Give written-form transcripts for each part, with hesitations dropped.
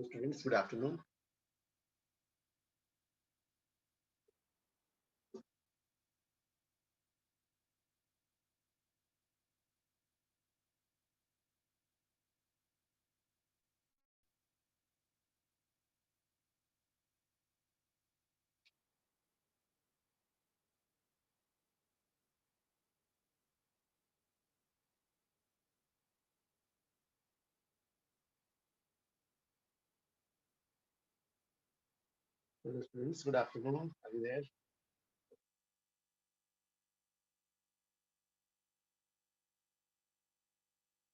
Students, good afternoon. Hello, students, good afternoon. Are you there?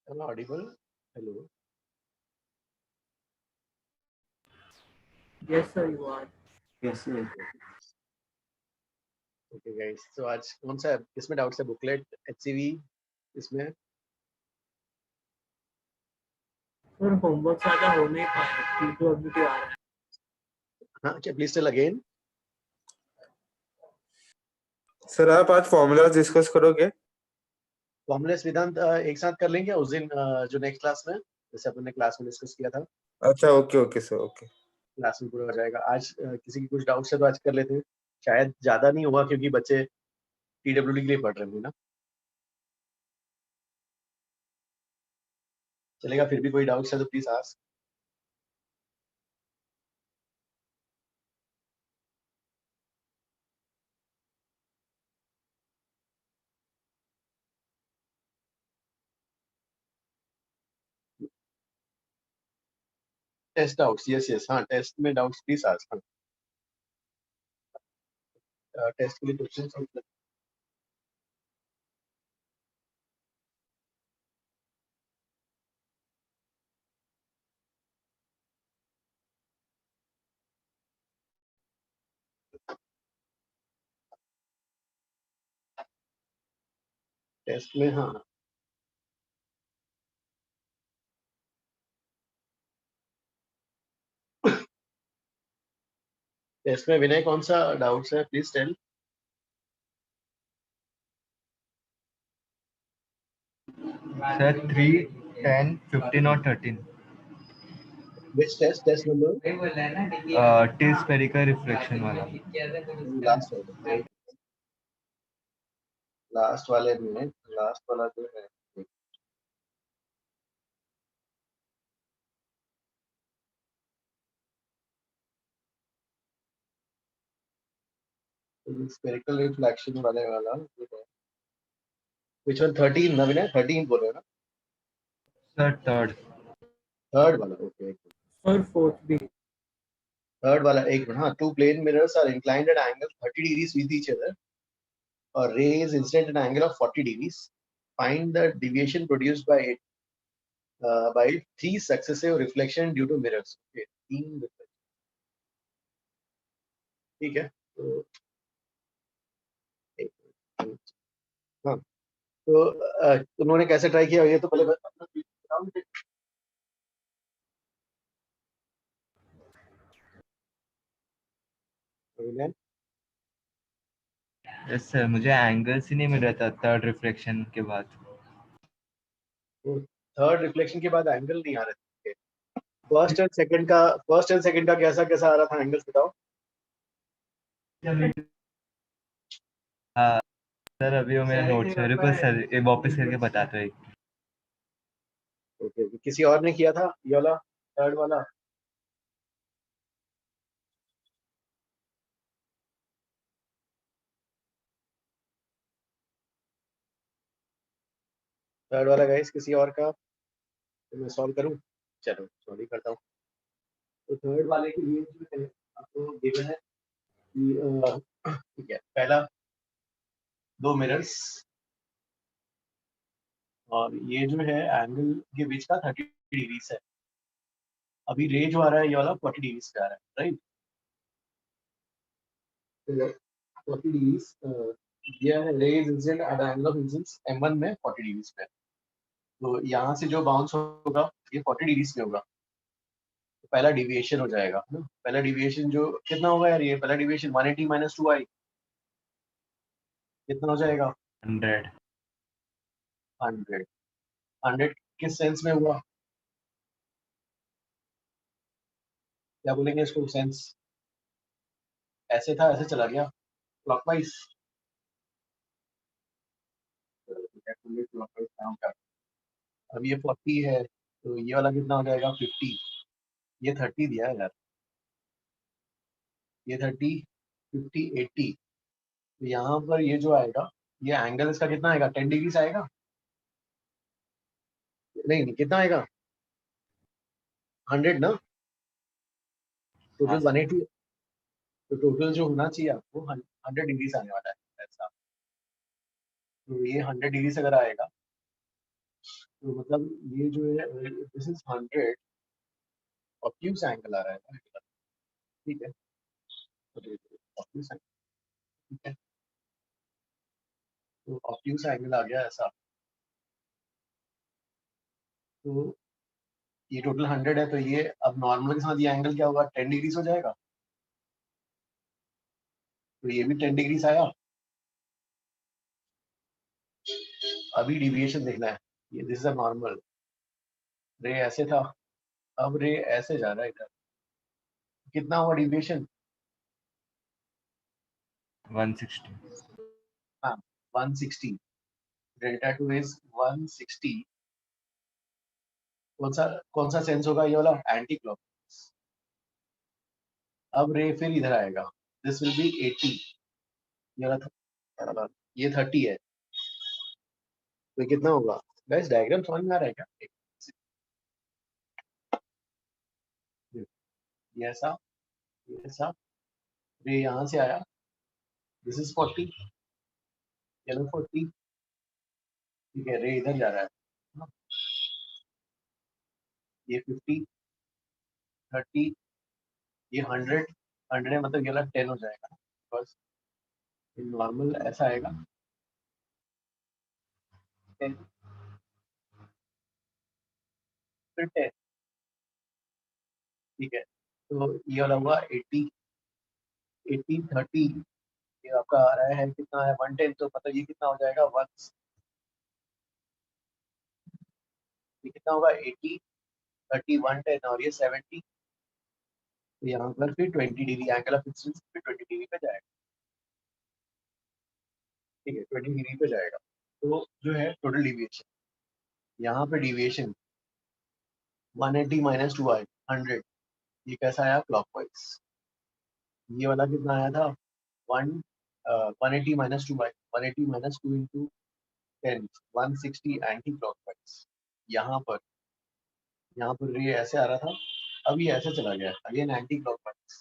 Am I audible? Hello. Yes, sir, you are. Yes, yes. Okay, guys. So आज कौन सा किसमें doubts है? Booklet, HCV इसमें? Sir homework ज़्यादा हो नहीं पाया, T2WT आ रहा है। हाँ, क्या प्लीज टेल अगेन? सर आप आज फॉर्मूलाज डिस्कस करोगे? फॉर्मूलेस वेदांत एक साथ कर लेंगे उस दिन जो नेक्स्ट क्लास में, जैसे अपन ने क्लास में डिस्कस किया था, अच्छा, okay okay sir, okay. Class में पूरा हो जाएगा। आज किसी की कुछ डाउट्स है तो आज कर लेते हैं। शायद ज्यादा नहीं होगा क्योंकि बच्चे TWD के लिए पढ़ रहे होंगे ना। चलेगा, फिर भी कोई डाउट्स है तो please ask. Test doubts, yes yes, हाँ टेस्ट में डाउट्स प्लीज आस्क। हाँ, टेस्ट के लिए क्वेश्चन। टेस्ट में हाँ, टेस्ट में विनय कौन सा डाउट्स है प्लीज टेल। सर 3, 10, 15 और 13 Which test? Test number? T spherical reflection वाला। लास्ट वाले, लास्ट वाले में, लास्ट वाला जो है स्फेरिकल रिफ्लेक्शन वाले वाला जो है, which one? 13 ना विनय, 13 बोल रहे हो ना? सर थर्ड वाला, ओके। सर फोर्थ भी। थर्ड वाला, एक मिनट। हाँ, two plane mirrors are inclined at angle 30 degrees with each other or ray is incident at an angle of 40 degrees. Find the deviation produced by it by three successive reflection due to mirrors. Okay, 3 reflection, ठीक है। तो एक minute. हाँ, तो उन्होंने कैसे try किया ये तो पहले बताओ मुझे। विनय, यस सर, मुझे एंगल्स ही नहीं मिल रहा था थर्ड रिफ्लेक्शन के बाद। थर्ड रिफ्लेक्शन के बाद एंगल नहीं आ रहे थे। फर्स्ट एंड सेकंड का कैसा कैसा आ रहा था एंगल्स बताओ। हाँ सर, अभी वो मेरे नोट्स मेरे को सर वापस करके बताते हो एक। ओके, किसी और ने किया था ये वाला थर्ड वाला? थर्ड वाला गाइस किसी और का? तो मैं सॉल्व करूं? चलो सॉल्व करता हूँ। तो थर्ड वाले के लिए जो है आपको गिवन है कि ठीक है, पहला दो मिरर्स और ये जो है एंगल के बीच का 30 डिग्री है। अभी रे जो आ रहा है ये वाला 40 डिग्री पे आ रहा है, राइट? तो 40 डिग्री दिया है, रे is incident at angle of incidence m1 में 40 डिग्री पे। तो यहाँ से जो बाउंस होगा ये 40 डिग्री पे होगा, तो पहला डिविएशन हो जाएगा ना। पहला डिविएशन जो कितना होगा यार, ये पहला डिविएशन 180 माइनस 2i कितना हो जाएगा? 100 100। 100 किस सेंस में हुआ? क्या बोलेंगे इसको? सेंस ऐसे था, ऐसे चला गया क्लॉकवाइज। अब ये 40 है तो ये वाला कितना हो जाएगा? 50। ये 30 दिया है यार, ये 30, 50, 80। तो यहाँ पर ये जो आएगा, ये एंगल इसका कितना आएगा? 10 डिग्री आएगा। नहीं नहीं, कितना आएगा? 100 ना, टोटल 180। तो टोटल जो होना चाहिए आपको 100 डिग्री से आने वाला है ऐसा। तो ये 100 डिग्री से अगर आएगा तो मतलब ये जो है दिस इज 100 ऑब्ट्यूज एंगल आ रहा है ना, ठीक है। ऑब्ट्यूज एंगल, ठीक है। तो ऑब्ट्यूज एंगल आ गया ऐसा। तो ये टोटल 100 है, तो ये अब नॉर्मल के साथ ये एंगल क्या होगा? 10 डिग्री हो जाएगा। तो ये भी 10 डिग्री आया। अभी डिविएशन देखना है, ये दिस इज अ नॉर्मल। रे ऐसे था, अब रे ऐसे जा रहा है इधर। कितना हुआ डिविएशन? 160। हाँ, 160। Delta 2 is 160। कौन सा सेंस होगा? ये वाला एंटी क्लॉक। अब रे फिर इधर आएगा, दिस विल बी 80। ये वाला ये 30 है, तो कितना होगा? गाइस डायग्राम समझ में आ रहा है क्या? ये ऐसा, ये ऐसा। रे यहाँ से आया, दिस इज 40, येलो 40, ठीक है। रे इधर जा रहा है, ये 50, 30, ये 100। 100 है मतलब ये वाला 10 हो जाएगा, बस। नॉर्मल ऐसा आएगा 10, फिर 10, ठीक है। तो ये वाला हुआ 80, 80, 30। ये आपका आ रहा है कितना है? 110। तो मतलब ये कितना हो जाएगा? 1, ये कितना होगा? 80, 30, 110 और ये 70। तो यहाँ पर फिर 20 डिग्री एंगल ऑफ इंसिडेंस फिर 20 डिग्री पे जाएगा, ठीक है। 20 डिग्री पे जाएगा। तो जो है टोटल डिविएशन, यहाँ पे डिविएशन 180 माइनस 2 आए 100। ये कैसा आया? क्लॉकवाइज। ये वाला कितना आया था? 180 minus 2 by 180 minus 2 into 10, 160 anti clockwise. यहाँ पर ये ऐसे आ रहा था, अब ये ऐसे चला गया, again anti clockwise.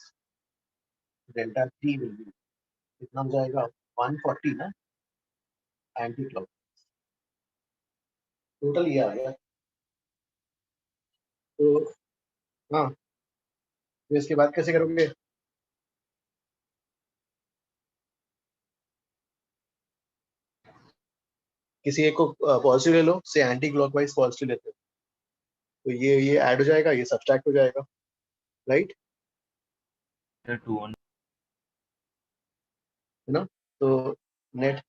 Delta T will be कितना हो जाएगा? 140 ना, एंटी क्लॉक। टोटल ये आ गया। तो हाँ, तो इसके बाद कैसे करोगे? किसी एक को पॉजिटिव ले लो, से एंटी क्लॉकवाइज पॉजिटिव लेते हो, तो ये ऐड हो जाएगा, ये सब्ट्रैक्ट हो जाएगा, राइट? सर 200। है ना? तो नेट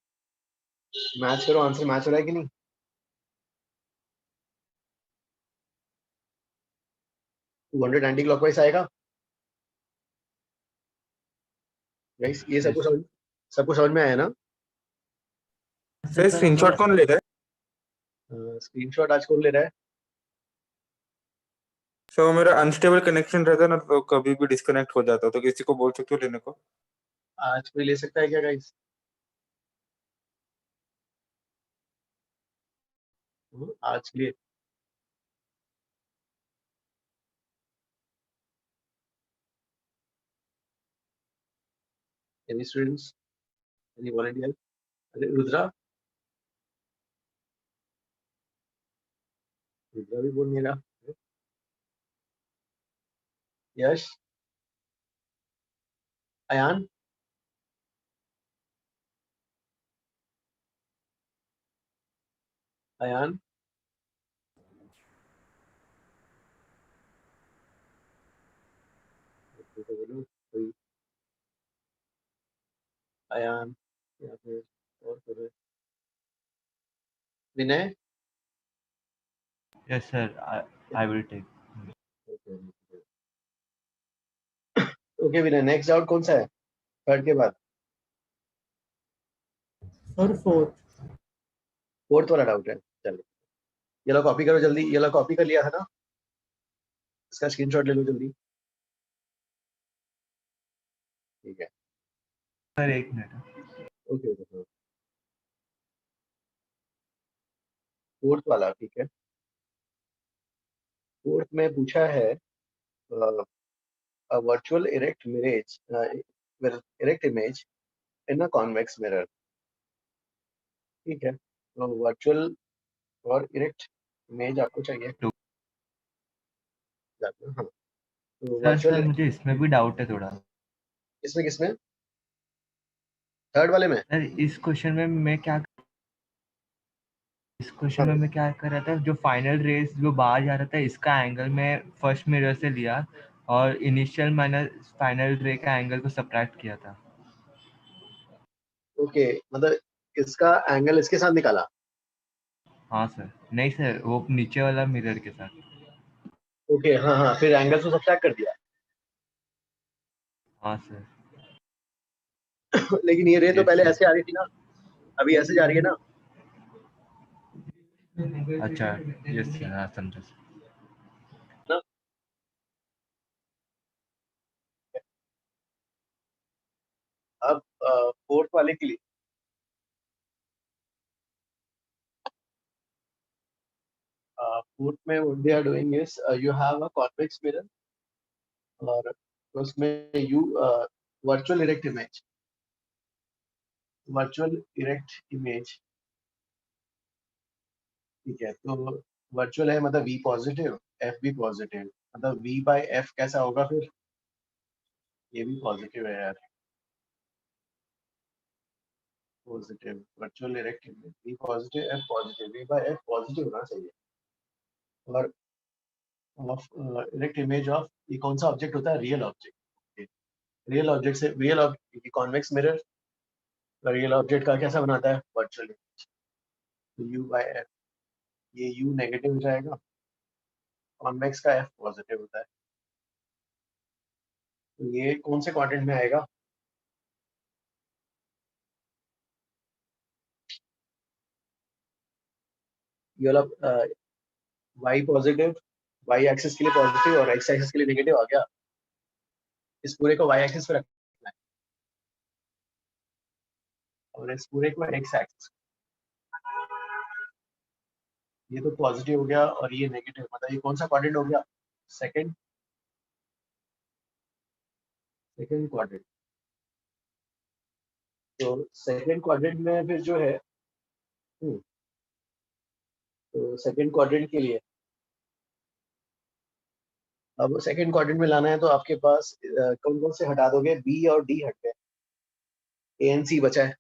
मैच करो, आंसर मैच हो रहा है कि नहीं? टू 100 एंटी क्लॉकवाइज आएगा गाइस। ये सबको समझ में आया ना? सर स्क्रीनशॉट कौन ले रहा है? स्क्रीनशॉट आज कौन ले रहा है? सर वो मेरा अनस्टेबल कनेक्शन रहता है ना, तो कभी भी डिस्कनेक्ट हो जाता है, तो किसी को बोल सकते हो लेने को? आज कोई ले सकता है क्या गाइस? आज के लिए एनी स्टूडेंट्स, एनी वॉलंटियर? अरे रुद्रा, रुद्रा भी बोल नहीं रहा। यश, अयान, अयान, तो बोलो कोई। अयान या फिर और करो। विनय, Yes, sir. I will take. okay. Okay Vinay, next doubt कौन सा है थर्ड के बाद? सर फोर्थ वाला डाउट है, चलो ये लो कॉपी करो जल्दी, ये लो कॉपी कर लिया है ना, इसका स्क्रीनशॉट ले लो जल्दी। ठीक है, सर एक मिनट। Okay okay. फोर्थ वाला ठीक है। फोर्थ में पूछा है virtual erect image, erect image in a convex mirror. ठीक है, तो वर्चुअल और इरेक्ट इमेज आपको चाहिए। तो हाँ, तो सर वर्चुअल मुझे इसमें भी डाउट है थोड़ा। इसमें किसमें? थर्ड वाले में? सर इस क्वेश्चन में मैं क्या कर रहा था, जो फाइनल रेस जो बाहर जा रहा था इसका एंगल मैं फर्स्ट मिरर से लिया और इनिशियल माइनस फाइनल रे का एंगल को सब्ट्रैक्ट किया था। ओके, मतलब इसका एंगल इसके साथ निकाला? हाँ सर, नहीं सर, वो नीचे वाला मिरर के साथ। ओके हाँ हाँ, फिर एंगल को सब्ट्रैक्ट कर दिया। हाँ सर। लेकिन ये रे तो यस पहले सर। ऐसे आ रही थी ना, अभी ऐसे जा रही है ना। अच्छा, यस सर, हाँ समझा सर। ना? अब फोर्थ वाले के लिए फोर्थ में what they are doing is you have a convex mirror और उसमें you virtual erect image, ठीक है। तो वर्चुअल है मतलब v पॉजिटिव, f भी पॉजिटिव, मतलब v बाय f कैसा होगा फिर? ये भी पॉजिटिव है यार, positive virtual erect image v positive f positive, v by f positive होना चाहिए। और ऑफ इरेक्ट इमेज ऑफ, ये कौन सा ऑब्जेक्ट होता है? Real object. रियल ऑब्जेक्ट से real object convex mirror real object का कैसा बनाता है? Virtual image. तो u बाय f, ये u नेगेटिव हो जाएगा, कॉन्वेक्स का f पॉजिटिव होता है। तो ये कौन से क्वाड्रेंट में आएगा? ये वाला y पॉजिटिव, y एक्सिस के लिए पॉजिटिव और x एक्सिस के लिए नेगेटिव आ गया। इस पूरे को y एक्सिस पे रखना है और इस पूरे को x एक्सिस। ये तो पॉजिटिव हो गया और ये नेगेटिव, मतलब ये कौन सा क्वाड्रेंट हो गया? Second quadrant. तो सेकंड क्वाड्रेंट में फिर जो है तो सेकंड क्वाड्रेंट के लिए, अब सेकंड क्वाड्रेंट में लाना है तो आपके पास कौन कौन से हटा दोगे? बी और डी हट गए, ए एन सी बचा है,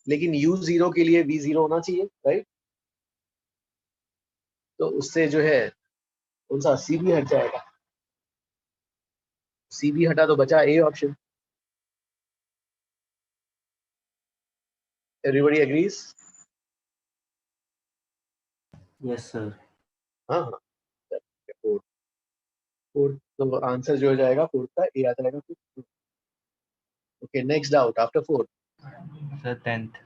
लेकिन यू जीरो के लिए बी जीरो होना चाहिए, राइट? तो उससे जो है कौन सा? सी बी हट जाएगा, सी बी हटा तो बचा A option. Everybody agrees? Yes sir. हाँ हाँ, फोर्थ फोर्थ तो आंसर जो हो जाएगा फोर्थ का ए आ जाएगा। Okay, next doubt after fourth. Sir 10th।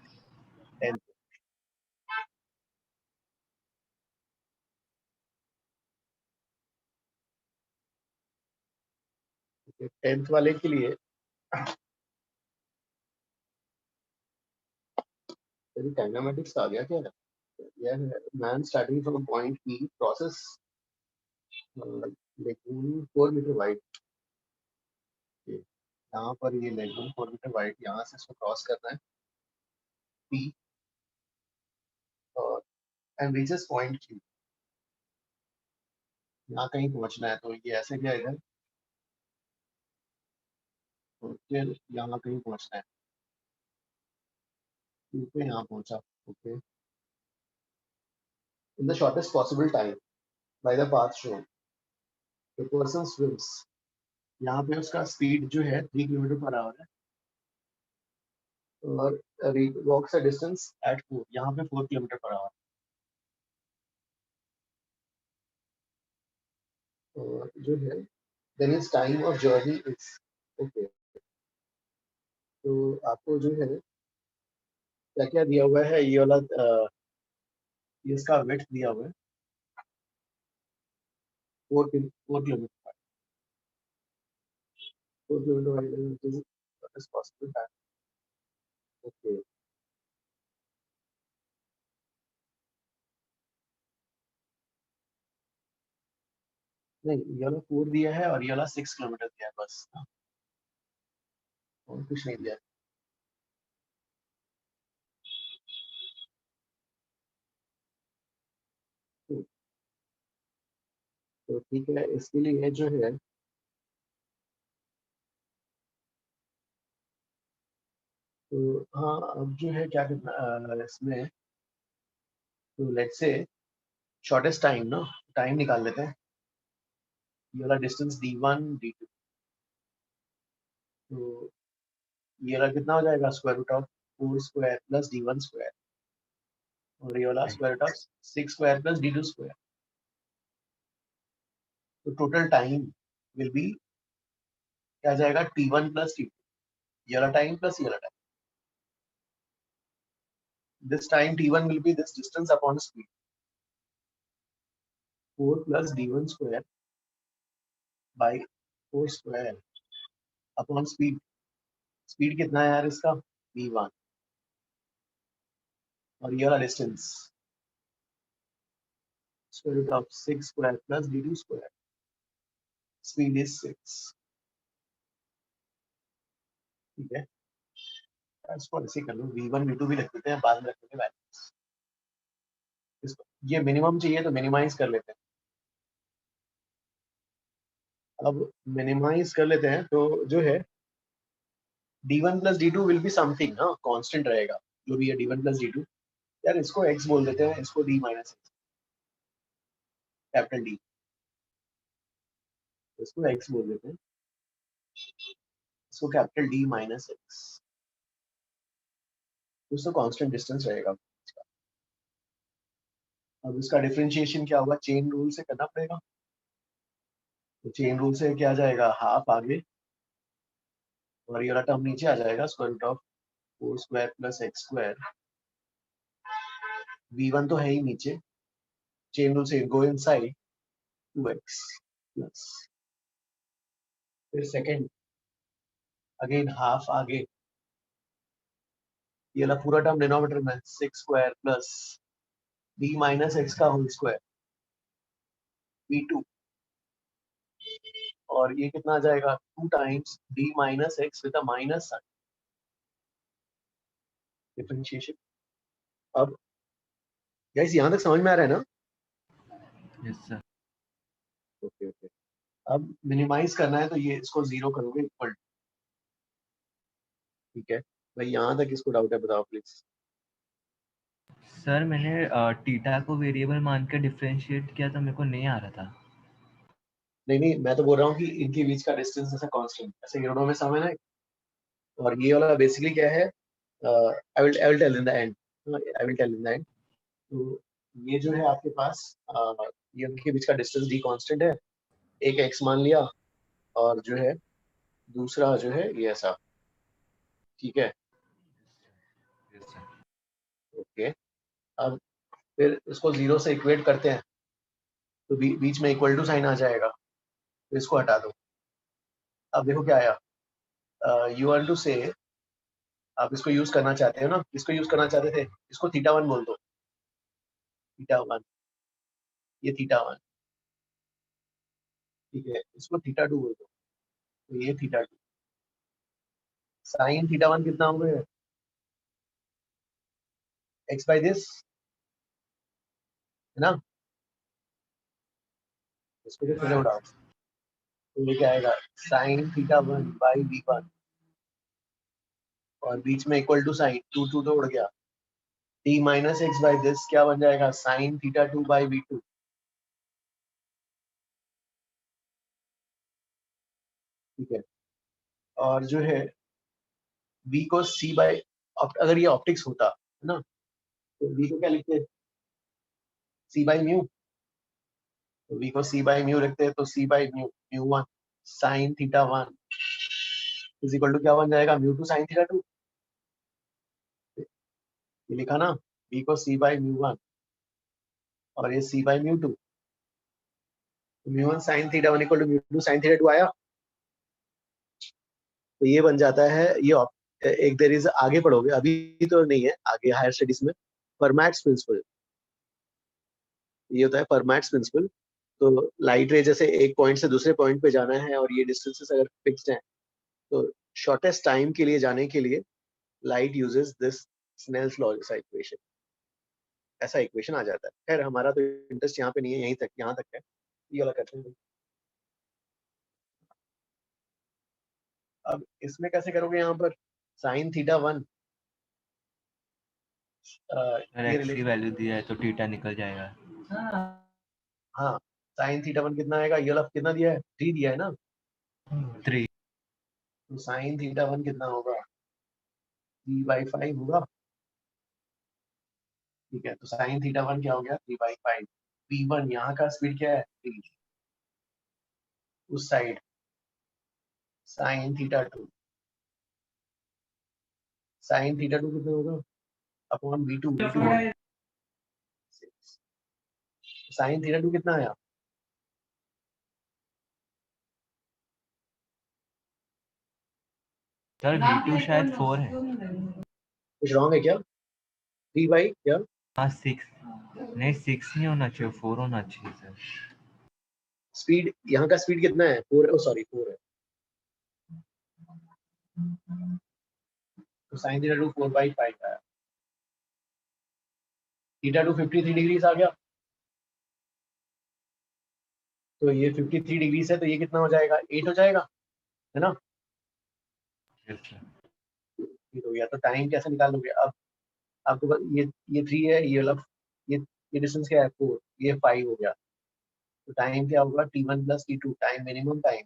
Tenth वाले के लिए काइनेमेटिक्स आ गया क्या? यह है man starting from point P process लेकिन 4 मीटर वाइड, यहाँ पर ये लेस देन 4 मीटर वाइड, यहाँ से इसको क्रॉस करना है पी और एंड रीचेस पॉइंट क्यू, यहाँ कहीं पहुंचना है। तो ये ऐसे गया इधर और फिर यहाँ कहीं पहुंचना है, क्यू पे यहाँ पहुंचा। Okay, in the shortest possible time by the path shown the person swims, यहाँ पे उसका स्पीड जो है 3 किलोमीटर पर आवर है और वॉक्स अ डिस्टेंस एट 4, यहाँ पे 4 किलोमीटर पर आवर। और जो है then its time of journey is okay. तो आपको जो है क्या क्या दिया हुआ है, ये वाला ये इसका वेट दिया हुआ है 4 kilometre 4 kilometre is possible time. Okay. नहीं, ये वाला 4 दिया है और ये वाला 6 किलोमीटर दिया है बस, और कुछ नहीं दिया है। तो ठीक है, इसके लिए जो है तो हाँ, अब जो है क्या करना इसमें, तो लेट्स से शॉर्टेस्ट टाइम ना, टाइम निकाल लेते हैं। ये वाला डिस्टेंस d1 d2, तो ये वाला कितना हो जाएगा, square root of 4 square plus d1 square, और ये वाला square root of 6 square plus d2 square. तो टोटल टाइम विल बी क्या जाएगा, t1 प्लस t2, ये वाला टाइम प्लस ये वाला time. This time t1 will be this distance upon speed, 4 plus d1 square by 4 square upon speed. Speed कितना है यार इसका, v1, और ये वाला distance square root of 6 square plus d2 square. Speed is 6. ठीक है, इसको ऐसे कर लो, v1 v2 भी रख देते हैं, बाद में रख देंगे वैल्यूज। इसको ये मिनिमम चाहिए तो मिनिमाइज कर लेते हैं। अब मिनिमाइज कर लेते हैं, तो जो है d1 plus d2 will be something ना, कांस्टेंट रहेगा जो भी है d1 plus d2। यार इसको x बोल देते हैं, इसको d minus x, capital D, इसको x बोल देते हैं, इसको कैपिटल डी माइनस एक्स, तो कांस्टेंट डिस्टेंस रहेगा। अब इसका डिफरेंशिएशन क्या होगा, चेन रूल से करना पड़ेगा। तो चेन रूल से क्या जाएगा, हाफ आगे और ये वाला टर्म नीचे आ जाएगा, square root of 4 square plus x square. v1 तो है ही नीचे, चेन रूल से गो इनसाइड 2x प्लस, फिर सेकंड अगेन हाफ आगे, ये वाला पूरा टर्म डिनोमिनेटर में 6 square plus d minus x का होल स्क्वायर v2, और ये कितना आ जाएगा, 2 times d minus x with a minus sign, differentiation. अब गाइस यहाँ तक समझ में आ रहा है ना? Yes sir. ओके ओके, अब मिनिमाइज करना है तो ये इसको 0 करोगे इक्वल, ठीक है भाई, यहाँ तक इसको डाउट है, बताओ प्लीज। सर मैंने थीटा को वेरिएबल मान के डिफरेंशिएट किया तो मेरे को नहीं आ रहा था। नहीं नहीं, मैं तो बोल रहा हूँ कि इनके बीच का डिस्टेंस ऐसा कांस्टेंट, ऐसे यूनिटों में समझना है। और ये वाला बेसिकली क्या है, I will tell in the end, I will tell in the end. तो ये जो है आपके पास ये उनके बीच का डिस्टेंस d कांस्टेंट है, एक x मान लिया, और जो है दूसरा जो है ये ऐसा, ठीक है यस सर। ओके। अब फिर इसको 0 से इक्वेट करते हैं, तो बीच में इक्वल टू साइन आ जाएगा, तो इसको हटा दो। अब देखो क्या आया, यू वांट टू से, आप इसको यूज करना चाहते हो ना, इसको यूज करना चाहते थे, इसको थीटा 1 बोल दो, थीटा 1, ये थीटा 1, ठीक है, इसको थीटा 2 बोल दो, तो ये थीटा 2। साइन थीटा 1 कितना हो गया, एक्स बाई दिस, है ना, इसको जो फिर उड़ाओ, तो ये क्या आएगा, साइन थीटा 1 बाई v1, और बीच में इक्वल टू साइन 2 2 तो उड़ गया, t minus x by this क्या बन जाएगा, साइन थीटा 2 बाई v2, ठीक है। और जो है v को c बाई, अगर ये ऑप्टिक्स होता है ना, तो v को क्या लिखते हैं, c बाई म्यू, तो v को c बाई म्यू लिखते हैं, तो c by mu mu 1, sin theta 1 is equal to क्या बन जाएगा, म्यू टू sin थीटा 2। ये लिखा ना, b को c बाई म्यू 1 और ये c by mu 2। Mu 1 sin theta 1 equal to mu 2 sin theta 2 आया। तो ये बन जाता है, ये एक देर इज आगे पढ़ोगे, अभी तो नहीं है, आगे हायर स्टडीज में फर्मैट्स प्रिंसिपल, ये होता है फर्मैट्स प्रिंसिपल। तो लाइट रे जैसे एक पॉइंट से दूसरे पॉइंट पे जाना है और ये डिस्टेंसेस अगर फिक्स्ड हैं, तो शॉर्टेस्ट टाइम के लिए जाने के लिए light uses this Snell's law जैसा इक्वेशन, ऐसा इक्वेशन आ जाता है। खैर हमारा तो इंटरेस्ट यहाँ पे नहीं है, यहीं तक, यहाँ तक है, ये वाला करते हैं। अब इसमें कैसे करोगे, यहाँ पर साइन थीटा 1 अगर ये x की वैल्यू दिया है तो थीटा निकल जाएगा। हाँ, साइन थीटा 1 कितना आएगा, ये वाला कितना दिया है, 3 दिया है ना, 3 तो साइन थीटा 1 कितना होगा, 3/5 होगा। ठीक है, तो साइन थीटा 1 क्या हो गया, 3/5। v1 यहाँ का स्पीड क्या है, 3, उस side sine theta 2, sine theta 2 कितना होगा, अपॉन v2, साइन थीटा 2 कितना आया, सर v2 शायद 4 है। कुछ रॉन्ग है क्या, 3 बाई क्या, हाँ 6 नहीं, 6 नहीं होना चाहिए, 4 होना चाहिए सर। स्पीड यहाँ का स्पीड कितना है, 4, ओ सॉरी 4 है, तो साइन थीटा 2 4/5 आया। थीटा 2 53 डिग्रीज आ गया, तो ये 53 डिग्रीज है, तो ये कितना हो जाएगा, 8 हो जाएगा, है ना। Yes, sir. हो गया, तो टाइम कैसे निकालोगे, अब आपको ये 3 है, ये वाला ये डिस्टेंस क्या है 4, ये 5 हो गया, तो टाइम क्या होगा, t1 plus t2, time minimum time,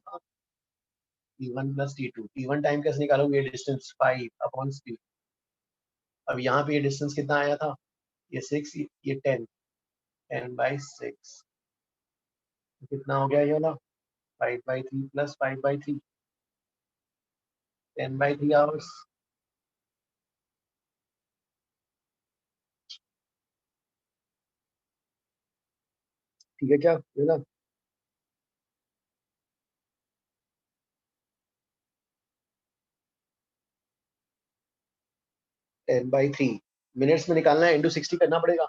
t1 plus t2, t1 time कैसे निकालोगे, ये डिस्टेंस 5 अपॉन स्पीड। अब यहाँ पे ये डिस्टेंस कितना आया था, ये 6, ये 10, 10/6, कितना हो गया ये वाला, 5/3 प्लस 5/3, 10/3 आवर्स। ठीक है क्या, है ना। टेन बाई थ्री मिनट्स में निकालना है, इंटू 60 करना पड़ेगा,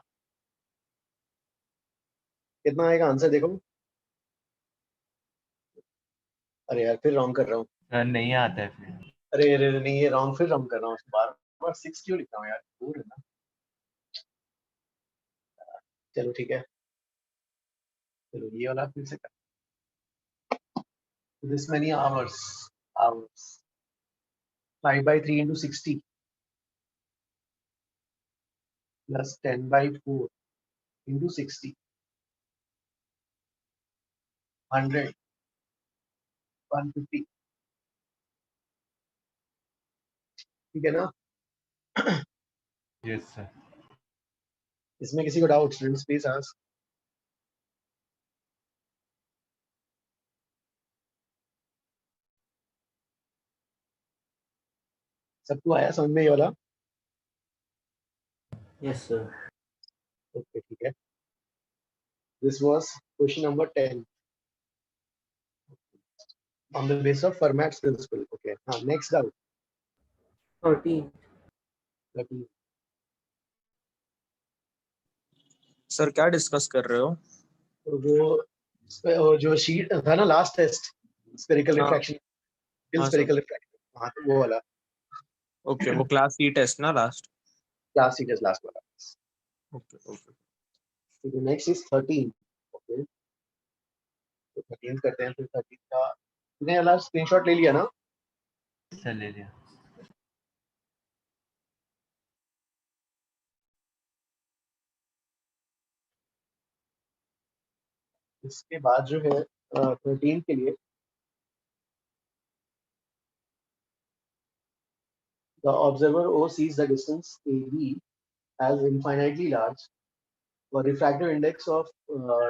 कितना आएगा आंसर देखो। अरे यार फिर रॉन्ग कर रहा हूँ, सर नहीं आता है फिर। अरे अरे अरे, नहीं ये रॉन्ग, फिर रॉन्ग कर रहा हूँ, बार बार 6 क्यों लिख रहा हूँ यार, दूर है ना। चलो ठीक है, चलो ये वाला फिर से कर, this many hours, hours 5/3 into 60 plus 10/4 into 60, 100, 150, ठीक है ना। Yes sir. इसमें किसी को डाउट, स्टूडेंट्स प्लीज आस्क। सबको आया समझ में ये वाला, यस सर। ओके ठीक है, this was question number 10 on the basis of Fermat's principle, okay, हाँ नेक्स्ट डाउट 13 सर क्या डिस्कस कर रहे हो? वो जो शीट था ना लास्ट टेस्ट, स्फेरिकल हाँ। रिफ्रैक्शन, हाँ, स्फेरिकल रिफ्रैक्शन, हाँ तो वो वाला ओके, वो क्लास सी टेस्ट ना लास्ट। क्लास सी टेस्ट लास्ट वाला। ओके ओके, ठीक है, नेक्स्ट इज 13, ओके, तो 13 करते हैं, फिर 13 का तुमने वाला स्क्रीनशॉट ले लिया ना, सर ले लिया। इसके बाद जो है 13 के लिए the observer O sees the distance AB as infinitely large और refractive index of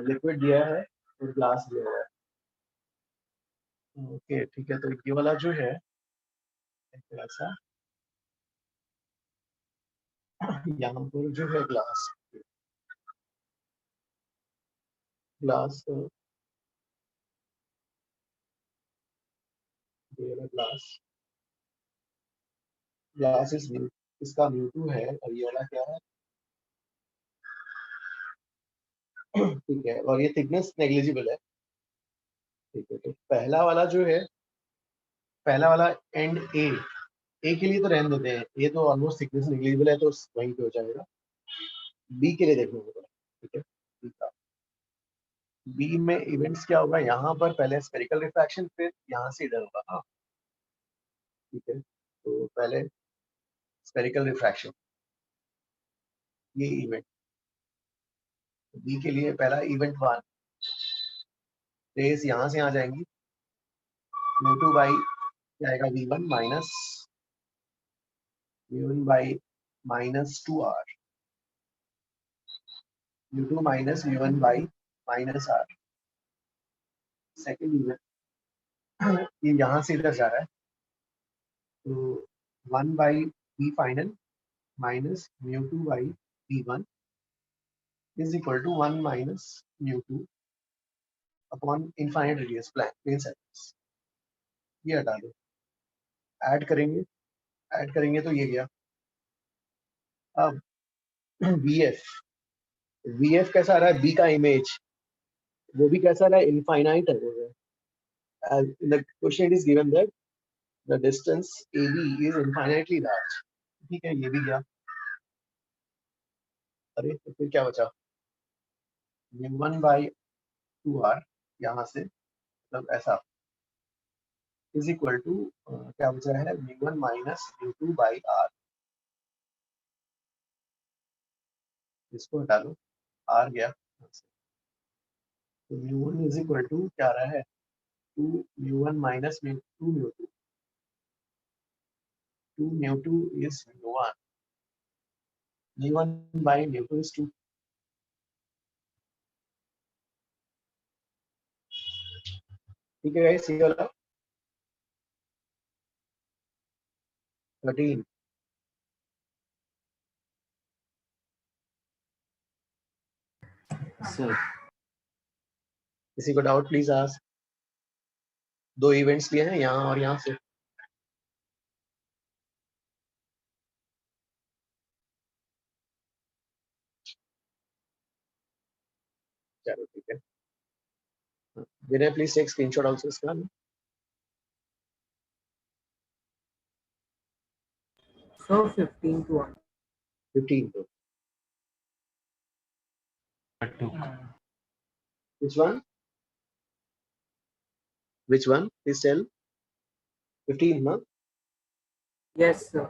liquid दिया है और ग्लास दिया हुआ है, ओके ठीक है, तो ये वाला जो है ऐसा, यहाँ पर जो है glass glass glass glass is mu, इसका म्यू2 है, और ये वाला क्या है, ठीक है, और ये थिकनेस नेग्लिजिबल है, ठीक है। तो पहला वाला जो है, पहला वाला एंड ए के लिए तो रहने देते हैं, ये तो ऑलमोस्ट थिकनेस नेग्लिजिबल है, तो वहीं पे हो जाएगा। बी के लिए देखने को, ठीक है, बी का, बी में इवेंट्स क्या होगा, यहाँ पर पहले स्फेरिकल रिफ्रैक्शन, फिर यहाँ से इधर होगा, हाँ ठीक है। तो पहले स्फेरिकल रिफ्रैक्शन, ये इवेंट, बी के लिए पहला इवेंट 1, रेस यहाँ से आ जाएंगी, म्यू2 बाई क्या आएगा, v1 minus v1 by -2r, म्यू2 minus v1 by -r, second event ये यहाँ से इधर जा रहा है, तो 1 बाई v फाइनल माइनस म्यू2 by v1 is equal to 1 minus mu2 upon infinite radius plane surface। ये हटा दो, ऐड करेंगे तो ये गया। अब vf कैसा आ रहा है, b का इमेज वो भी कैसा रहा है, इनफाइनाइट है वो है। The question is given that the distance AB is infinitely large, ठीक है, ये भी गया। अरे तो फिर क्या बचा, mu1 by 2r, यहाँ से मतलब ऐसा इज इक्वल टू क्या बचा है, mu1 minus mu2 by r, इसको हटा लो, r गया, तो mu1 इज इक्वल टू क्या आ रहा है, 2 mu1 minus 2 mu2, 2 mu2 is mu1, mu1 by mu2 is 2, ठीक है गाइस, ये वाला 13। सर किसी को डाउट प्लीज आस्क, दो इवेंट्स लिए हैं यहाँ और यहाँ से, चलो ठीक है, विनय प्लीज टेक स्क्रीनशॉट आल्सो इसका, सर 15 to 1 15 तो which one please tell, 15 ना, yes sir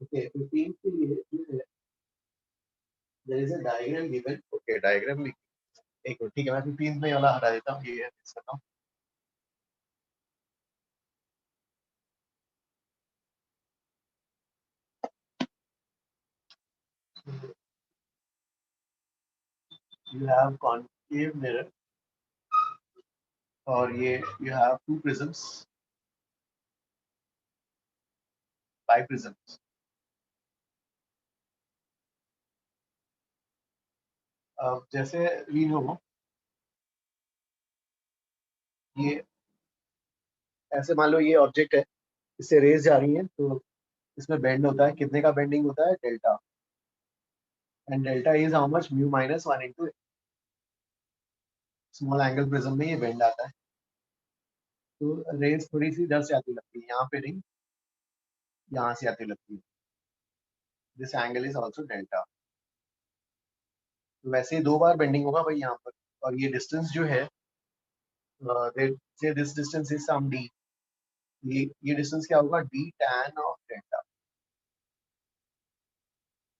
ओके 15 के लिए जो है there is a diagram given, okay diagram लिख, एक मिनट, ठीक है, मैं 15 में वाला हटा देता हूँ, ये है इसका, you have concave mirror और ये you have two prisms, five prisms, अब जैसे वी नो ये ऐसे मान लो ये ऑब्जेक्ट है, इससे रेज जा रही है, तो इसमें बेंड होता है, कितने का बेंडिंग होता है, delta, and delta is how much, mu minus 1 into small angle prism में ये बेंड आता है, तो रेज थोड़ी सी इधर से आती लगती है, यहाँ पे नहीं, यहाँ से आती लगती है, this angle is also delta, तो वैसे ही 2 बार बेंडिंग होगा भाई यहाँ पर, और ये डिस्टेंस जो है, this distance is some D, ये डिस्टेंस क्या होगा, डी टैन ऑफ डेल्टा,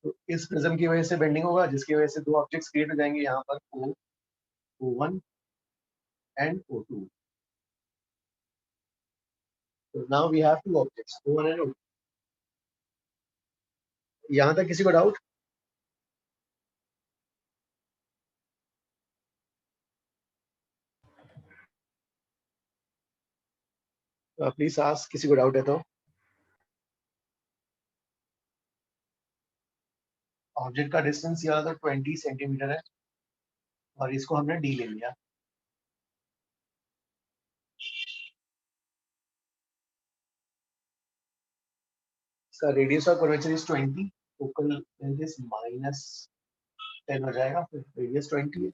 तो इस प्रिज्म की वजह से बेंडिंग होगा, जिसकी वजह से दो ऑब्जेक्ट्स क्रिएट हो जाएंगे यहाँ पर, O1 and O2, so now we have two objects, O1 and O2, यहाँ तक किसी को डाउट, प्लीज आस्क, किसी को डाउट है तो। ऑब्जेक्ट का डिस्टेंस ये वाला तो 20 सेंटीमीटर है और इसको हमने डी ले लिया। इसका radius of curvature is 20, focal length is -10 हो जाएगा, फिर रेडियस 20 है।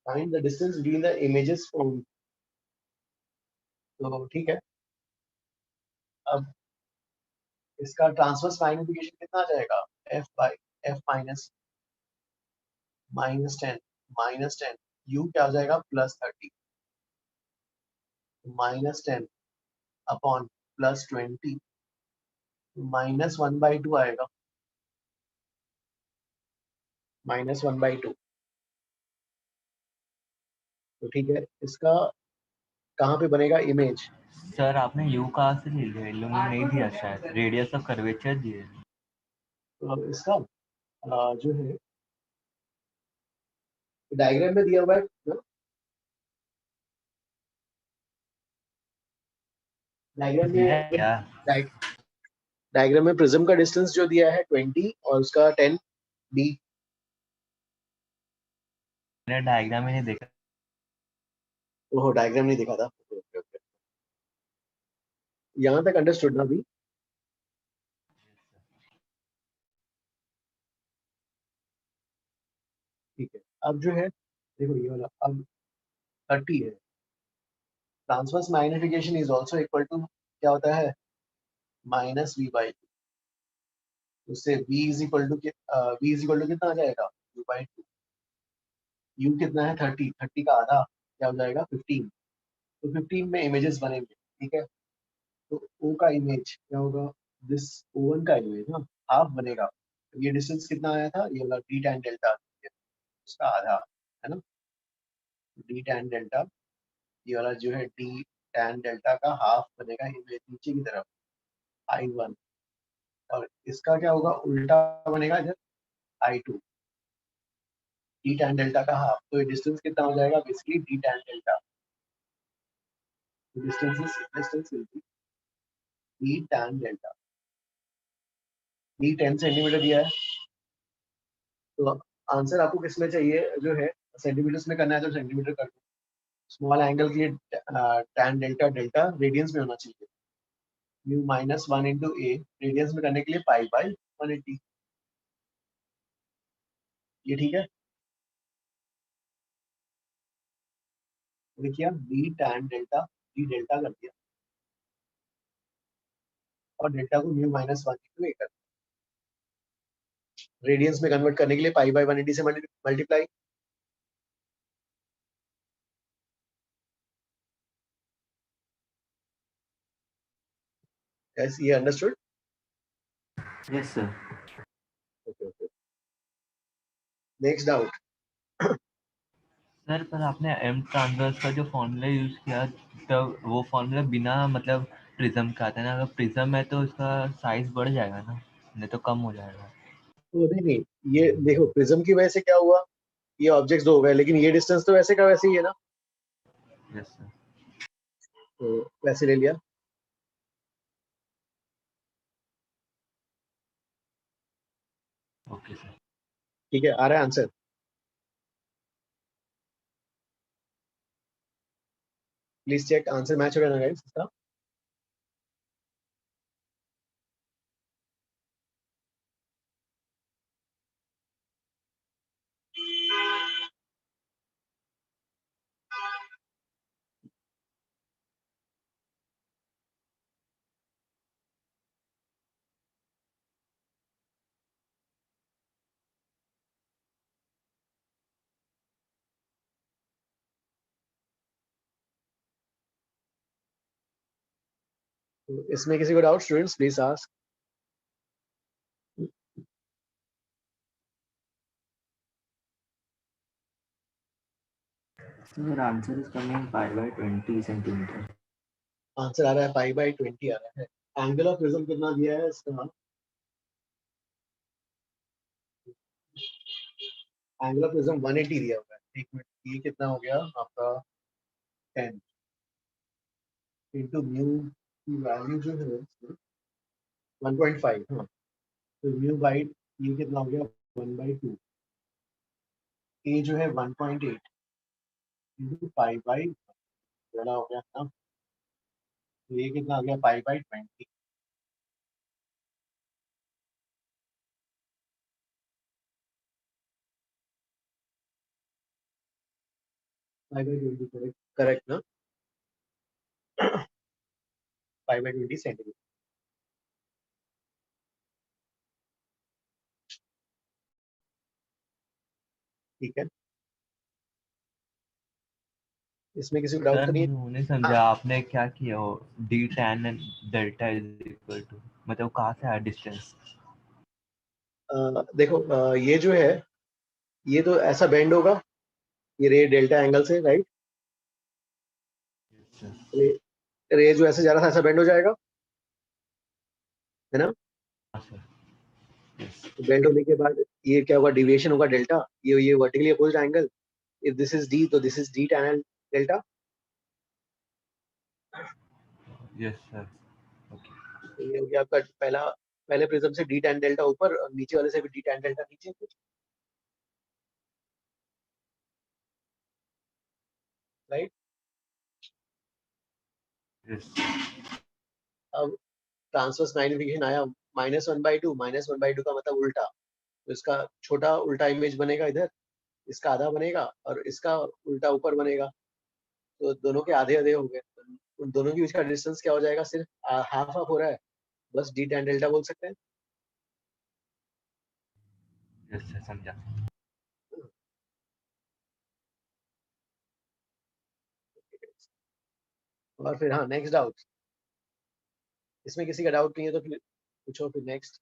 Find the distance between the images form. तो ठीक है, अब इसका ट्रांसवर्स मैग्निफिकेशन कितना आ जाएगा, f बाई f -10 u क्या हो जाएगा, +30 -10 अपॉन +20 -1/2 आएगा, -1/2। तो ठीक है, इसका कहाँ पे बनेगा इमेज। सर आपने यू कहाँ से ले लिया, इन लोगों ने नहीं दिया शायद, रेडियस ऑफ कर्वेचर दिए। तो इसका जो है डायग्राम में दिया हुआ है ना? डायग्राम में क्या डायग्राम में प्रिज्म का डिस्टेंस जो दिया है 20 और उसका 10 डी। मैंने डायग्राम में नहीं देखा। ओह, डायग्राम नहीं दिखा था। ओके ओके, यहाँ तक अंडरस्टूड ना अभी। ठीक है, अब जो है देखो ये वाला अब 30 है। Transverse magnification is also equal to क्या होता है, -v/2। उससे v इज इक्वल टू कितना आ जाएगा, u/2। u कितना है, 30, 30 का आधा क्या हो जाएगा, 15। तो 15 में इमेजेस बनेंगे, ठीक है। तो o का इमेज क्या होगा, दिस O1 का इमेज ना हाफ बनेगा। ये डिस्टेंस कितना आया था, ये वाला d tan डेल्टा, उसका आधा है ना, d tan डेल्टा, ये वाला जो है d tan डेल्टा का हाफ बनेगा इमेज नीचे की तरफ, I1। और इसका क्या होगा, उल्टा बनेगा इधर, I2, d tan डेल्टा का हाफ। तो ये डिस्टेंस कितना हो जाएगा, basically d tan delta. Distance will be d tan delta. d 10 centimetre दिया है, तो आंसर आपको किस में चाहिए, जो है सेंटीमीटर्स में करना है तो सेंटीमीटर कर दो। स्मॉल एंगल के लिए tan डेल्टा डेल्टा रेडियंस में होना चाहिए, म्यू -1 इंटू ए, रेडियंस में करने के लिए π/180। ये ठीक है, देखिए d tan delta, d delta कर दिया और डेल्टा को म्यू -1 इंटू ए कर, रेडियंस में कन्वर्ट करने के लिए π/180 से मल्टीप्लाई। यस, ये understood. Yes sir. Okay okay, next doubt. Sir पर आपने एम ट्रांसवर्स का जो फॉर्मूला यूज किया, तब वो फॉर्मूला बिना मतलब प्रिज्म का आता है ना, अगर प्रिज्म है तो उसका साइज बढ़ जाएगा ना, नहीं तो कम हो जाएगा। तो नहीं नहीं, ये देखो प्रिज्म की वजह से क्या हुआ, ये ऑब्जेक्ट्स दो हो गए, लेकिन ये डिस्टेंस तो वैसे का वैसे ही है ना, यस सर। तो वैसे ले लिया। Okay sir. ठीक है, आ रहा है answer. Please check, answer match हो रहा है ना गाइस इसका। तो इसमें किसी को doubt, students please ask. Sir answer is coming π/20 centimetre. Answer आ रहा है π/20 आ रहा है। एंगल ऑफ प्रिज्म कितना दिया है इसका, एंगल ऑफ प्रिज्म 180 दिया हुआ है। एक मिनट, ये कितना हो गया आपका, 10। इंटू म्यू की वैल्यू जो है 1.5, हाँ, तो म्यू बाई ये कितना हो गया 1/2, ए जो है 1.8 इंटू 5/, बड़ा हो गया ना, तो ये कितना आ गया 5/20, 5/20 करेक्ट, करेक्ट ना, 5/20 सेंटीमीटर, ठीक है। इसमें किसी को डाउट सर तो नहीं मुझे नहीं है? समझा आपने क्या किया हो, D tan and delta is equal to, मतलब कहाँ से आया डिस्टेंस? देखो ये जो है ये तो ऐसा बेंड होगा ये रे डेल्टा एंगल से, राइट, रे, रे जो ऐसे जा रहा था ऐसा बेंड हो जाएगा, है ना, बेंड होने के बाद ये क्या होगा, डिविएशन होगा डेल्टा, ये vertically opposite angle, if this is D तो this is D tan delta, yes sir, okay, ये हो गया आपका पहले प्रिज्म से डी tan डेल्टा ऊपर और नीचे वाले से भी डी tan डेल्टा नीचे, राइट। यस अब ट्रांसवर्स मैग्निफिकेशन आया -1/2, -1/2 का मतलब उल्टा, तो इसका छोटा उल्टा इमेज बनेगा इधर, इसका आधा बनेगा और इसका उल्टा ऊपर बनेगा, तो दोनों के आधे आधे हो गए, उन दोनों के बीच का डिस्टेंस क्या हो जाएगा, सिर्फ हाफ हाफ हो रहा है, बस डी tan डेल्टा बोल सकते हैं। यस सर, समझा। और फिर हाँ नेक्स्ट डाउट, इसमें किसी का डाउट नहीं है तो फिर पूछो, फिर next.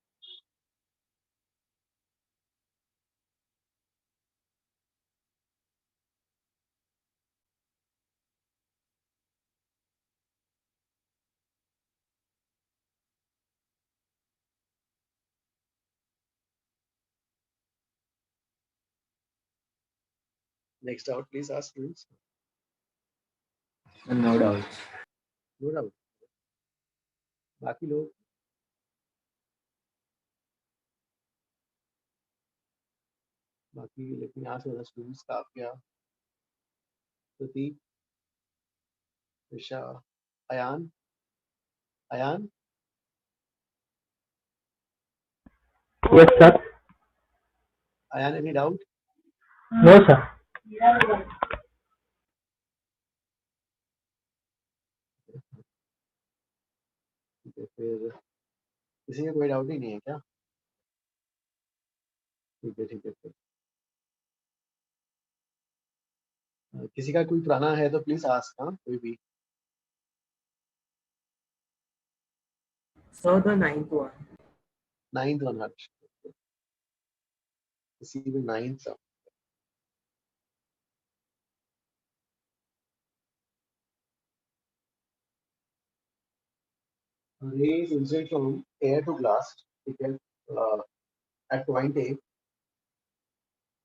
Next doubt please ask students, no doubt. No doubt, बाकी लोग बाकी लेकिन यहाँ से स्टूडेंट्स का क्या, Prateek, Risha, Ayaan, Ayaan, Yes, sir. Ayaan any doubt? No, sir. फिर किसी का कोई डाउट ही नहीं है क्या? ठीक है ठीक है, फिर किसी का कोई पुराना है तो प्लीज आस्क, हाँ कोई भी। Sir, the ninth one. 9th one, किसी भी 9th rays incident from air to glass, ठीक है, at point A,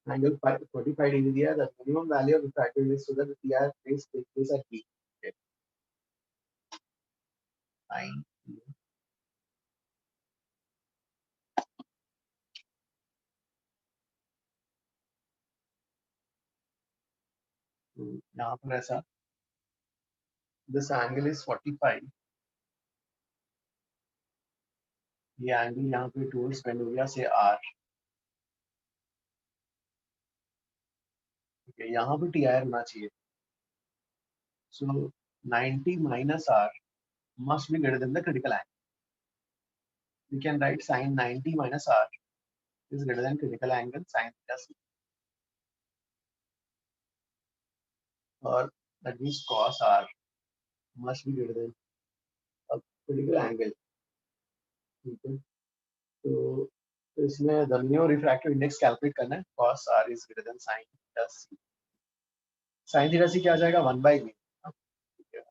angle 45 degree दिया है, the minimum value of refractive index so that the PR rays take place at B, okay, fine। यहाँ पर ऐसा this angle is 45, ये angle यहाँ पे टूवर्ड्स बेंड हो गया से R, ठीक है, यहाँ पे TR होना चाहिए, so 90 minus R must be greater than the critical angle, we can write sin 90 minus R is greater than critical angle sin theta c, or that means cos R must be greater than a critical angle, ठीक है, तो इसमें the new refractive index calculate करना है, cos R is greater than sin theta c, sin theta c क्या आ जाएगा 1/v, ठीक है।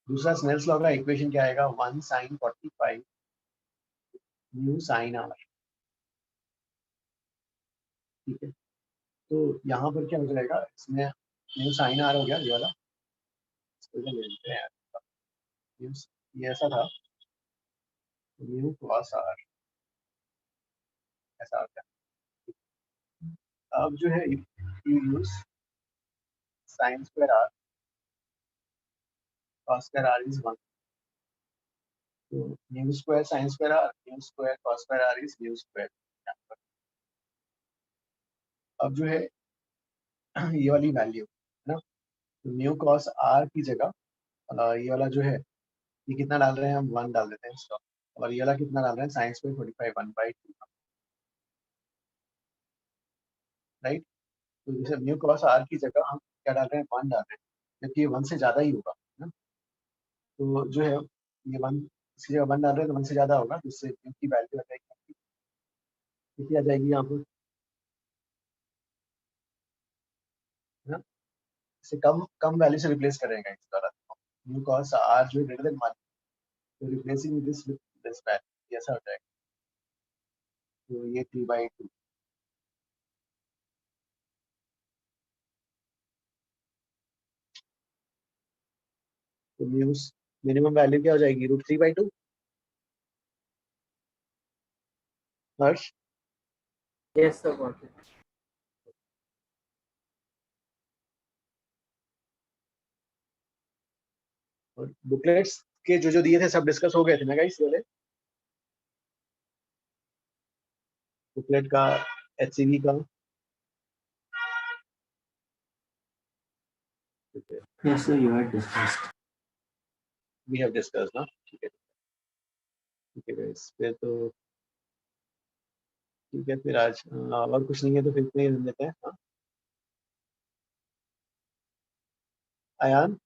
दूसरा स्नेल्स लॉ का इक्वेशन क्या आएगा, 1 sin 45 न्यू sin R, ठीक है, तो यहाँ पर क्या हो जाएगा, इसमें न्यू sin R हो गया ये वाला, तो इधर ले लेते हैं यार, ये ऐसा था म्यू cos r ऐसा आता है। अब जो है you use sin square r cos square r is 1, तो mu square sin square r mu square cos square r is mu square. अब जो है ये वाली वैल्यू है ना, म्यू cos r की जगह ये वाला जो है ये कितना डाल रहे हैं हम 1 डाल देते हैं इसका, और ये वाला कितना डाल रहे हैं sin square 45 1/2, राइट। तो जैसे म्यू cos r की जगह हम क्या डाल रहे हैं 1 डाल रहे हैं, जबकि ये 1 से ज़्यादा ही होगा है ना। तो जो है ये 1 इसकी जगह 1 डाल रहे हैं तो 1 से ज़्यादा होगा, जिससे म्यू की वैल्यू आ जाएगी, कितनी आ जाएगी यहाँ पर, है ना। इसे कम वैल्यू से रिप्लेस करेंगे इस द्वारा, म्यू cos r जो है ग्रेटर देन 1, तो replacing this with this value ऐसा हो जाएगा, तो ये 3/2। तो म्यूस मिनिमम वैल्यू क्या हो जाएगी, √3/2। हर्ष Yes, sir, got it. और बुकलेट्स के जो दिए थे सब डिस्कस हो गए थे ना गाइस वाले, बुकलेट का, एचसीवी का। Yes, sir, you had discussed. We have discuss ना, ठीक है गाइस, फिर तो ठीक है, फिर आज और कुछ नहीं है तो फिर इतना ही रख लेते हैं। हाँ Ayan,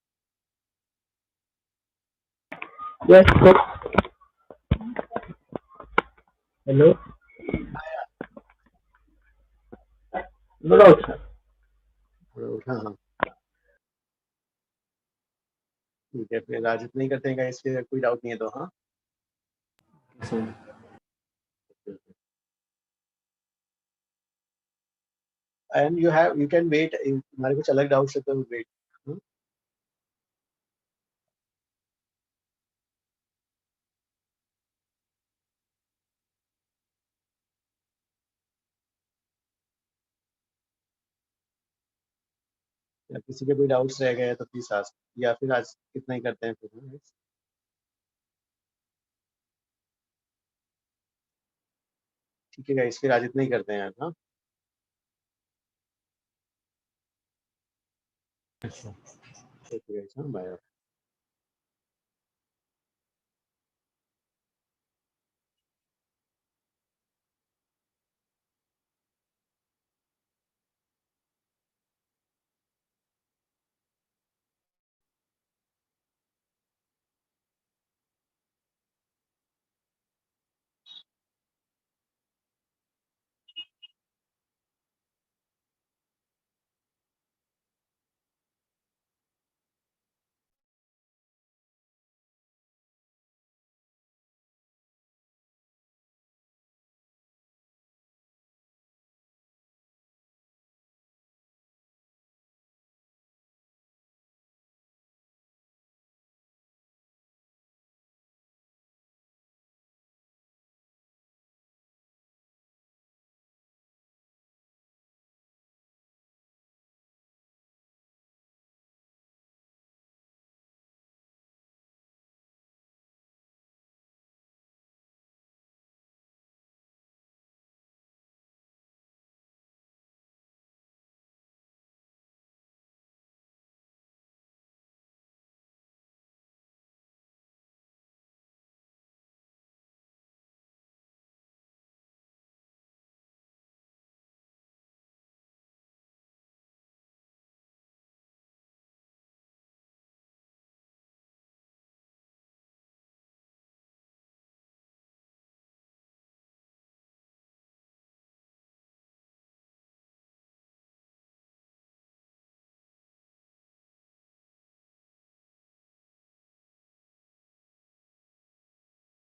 Yes, sir. Hello. No doubt, sir. हाँ हाँ ठीक है, फिर आज इतना ही करते हैं गाइस, फिर कोई डाउट नहीं है तो। हाँ Yes, sir. And you can wait, हमारे कुछ अलग डाउट्स है तो वेट। या किसी के कोई डाउट्स रह गए तो प्लीज आस्क, या फिर आज इतना ही करते हैं फिर। हाँ, ठीक है गाइस, फिर आज इतना ही करते हैं यार। हाँ Yes, sir. ठीक है गाइस, हाँ बाय।